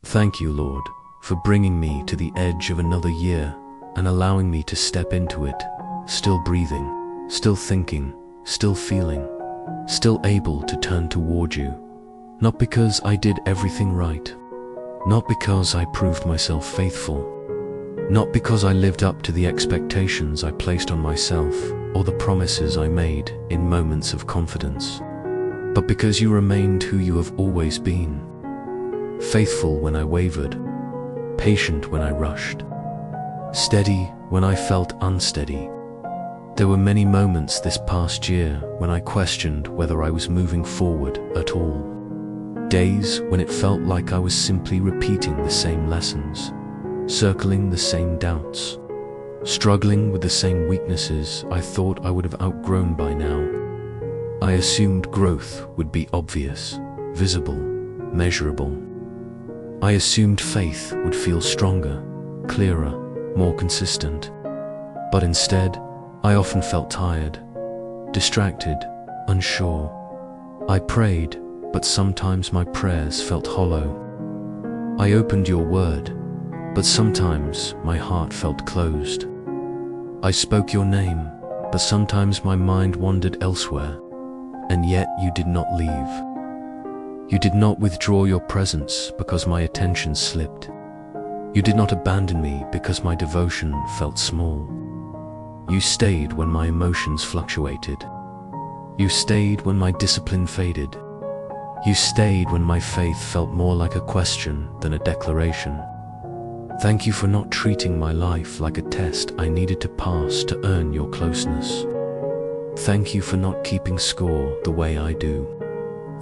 Thank you, Lord, for bringing me to the edge of another year and allowing me to step into it, still breathing, still thinking, still feeling, still able to turn toward you. Not because I did everything right, not because I proved myself faithful, not because I lived up to the expectations I placed on myself or the promises I made in moments of confidence, but because you remained who you have always been. Faithful when I wavered, patient when I rushed, steady when I felt unsteady. There were many moments this past year when I questioned whether I was moving forward at all. Days when it felt like I was simply repeating the same lessons, circling the same doubts, struggling with the same weaknesses I thought I would have outgrown by now. I assumed growth would be obvious, visible, measurable. I assumed faith would feel stronger, clearer, more consistent. But instead, I often felt tired, distracted, unsure. I prayed, but sometimes my prayers felt hollow. I opened your word, but sometimes my heart felt closed. I spoke your name, but sometimes my mind wandered elsewhere, and yet you did not leave. You did not withdraw your presence because my attention slipped. You did not abandon me because my devotion felt small. You stayed when my emotions fluctuated. You stayed when my discipline faded. You stayed when my faith felt more like a question than a declaration. Thank you for not treating my life like a test I needed to pass to earn your closeness. Thank you for not keeping score the way I do.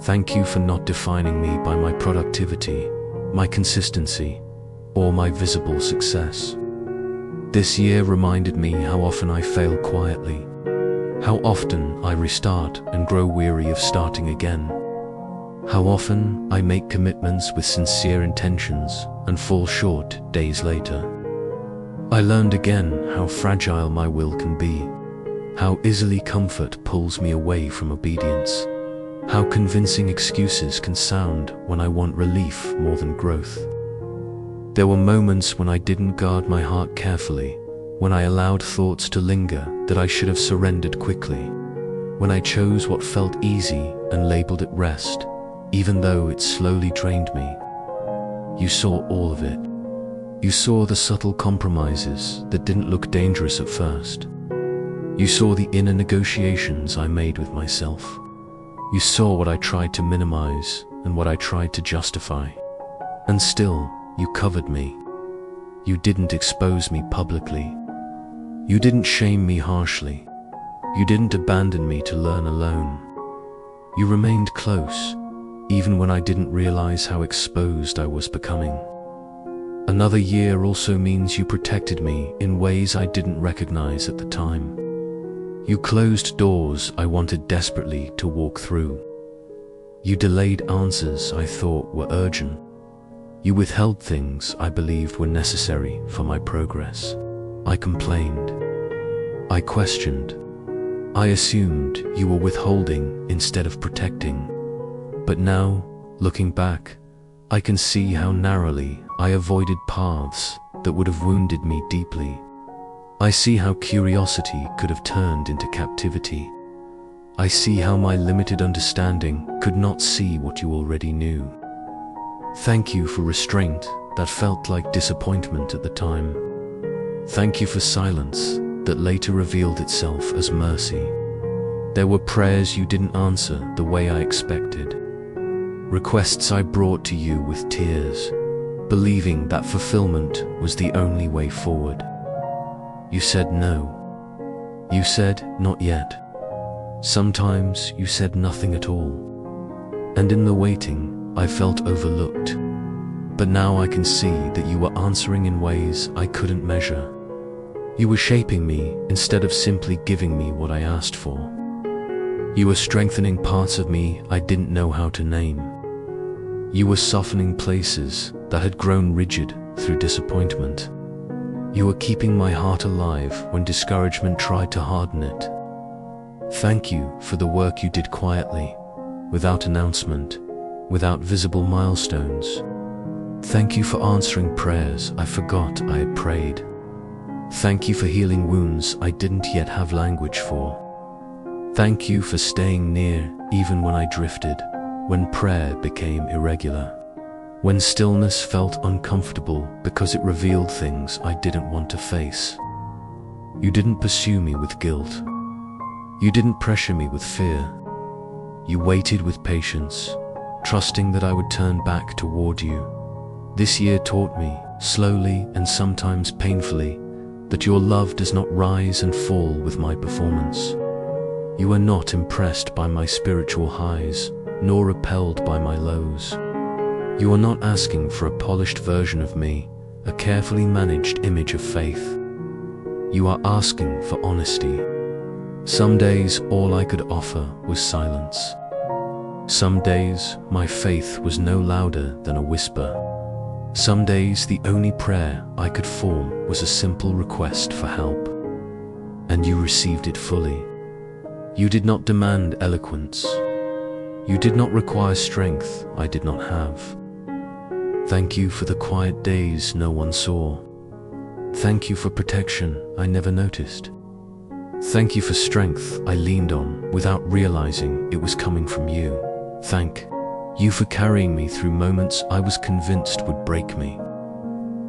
Thank you for not defining me by my productivity, my consistency, or my visible success. This year reminded me how often I fail quietly, how often I restart and grow weary of starting again, how often I make commitments with sincere intentions and fall short days later. I learned again how fragile my will can be, how easily comfort pulls me away from obedience, how convincing excuses can sound when I want relief more than growth. There were moments when I didn't guard my heart carefully, when I allowed thoughts to linger that I should have surrendered quickly, when I chose what felt easy and labeled it rest, even though it slowly drained me. You saw all of it. You saw the subtle compromises that didn't look dangerous at first. You saw the inner negotiations I made with myself. You saw what I tried to minimize and what I tried to justify. And still, you covered me. You didn't expose me publicly. You didn't shame me harshly. You didn't abandon me to learn alone. You remained close, even when I didn't realize how exposed I was becoming. Another year also means you protected me in ways I didn't recognize at the time. You closed doors I wanted desperately to walk through. You delayed answers I thought were urgent. You withheld things I believed were necessary for my progress. I complained. I questioned. I assumed you were withholding instead of protecting. But now, looking back, I can see how narrowly I avoided paths that would have wounded me deeply. I see how curiosity could have turned into captivity. I see how my limited understanding could not see what you already knew. Thank you for restraint that felt like disappointment at the time. Thank you for silence that later revealed itself as mercy. There were prayers you didn't answer the way I expected. Requests I brought to you with tears, believing that fulfillment was the only way forward. You said no. You said not yet. Sometimes you said nothing at all. And in the waiting, I felt overlooked. But now I can see that you were answering in ways I couldn't measure. You were shaping me instead of simply giving me what I asked for. You were strengthening parts of me I didn't know how to name. You were softening places that had grown rigid through disappointment. You were keeping my heart alive when discouragement tried to harden it. Thank you for the work you did quietly, without announcement, without visible milestones. Thank you for answering prayers I forgot I had prayed. Thank you for healing wounds I didn't yet have language for. Thank you for staying near even when I drifted, when prayer became irregular, when stillness felt uncomfortable because it revealed things I didn't want to face. You didn't pursue me with guilt. You didn't pressure me with fear. You waited with patience, trusting that I would turn back toward you. This year taught me, slowly and sometimes painfully, that your love does not rise and fall with my performance. You are not impressed by my spiritual highs, nor repelled by my lows. You are not asking for a polished version of me, a carefully managed image of faith. You are asking for honesty. Some days all I could offer was silence. Some days my faith was no louder than a whisper. Some days the only prayer I could form was a simple request for help. And you received it fully. You did not demand eloquence. You did not require strength I did not have. Thank you for the quiet days no one saw. Thank you for protection I never noticed. Thank you for strength I leaned on without realizing it was coming from you. Thank you for carrying me through moments I was convinced would break me.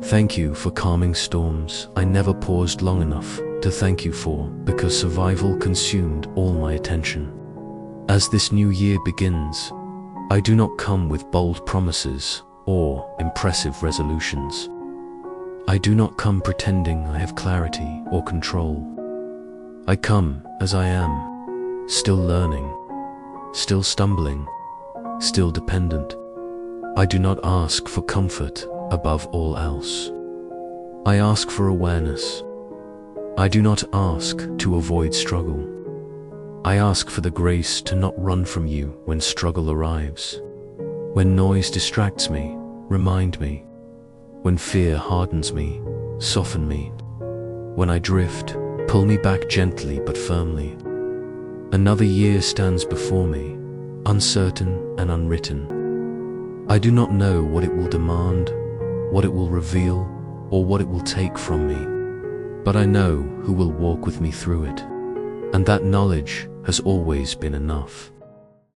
Thank you for calming storms I never paused long enough to thank you for, because survival consumed all my attention. As this new year begins, I do not come with bold promises or impressive resolutions. I do not come pretending I have clarity or control. I come as I am, still learning, still stumbling, still dependent. I do not ask for comfort above all else. I ask for awareness. I do not ask to avoid struggle. I ask for the grace to not run from you when struggle arrives. When noise distracts me, remind me. When fear hardens me, soften me. When I drift, pull me back gently but firmly. Another year stands before me, uncertain and unwritten. I do not know what it will demand, what it will reveal, or what it will take from me. But I know who will walk with me through it. And that knowledge has always been enough.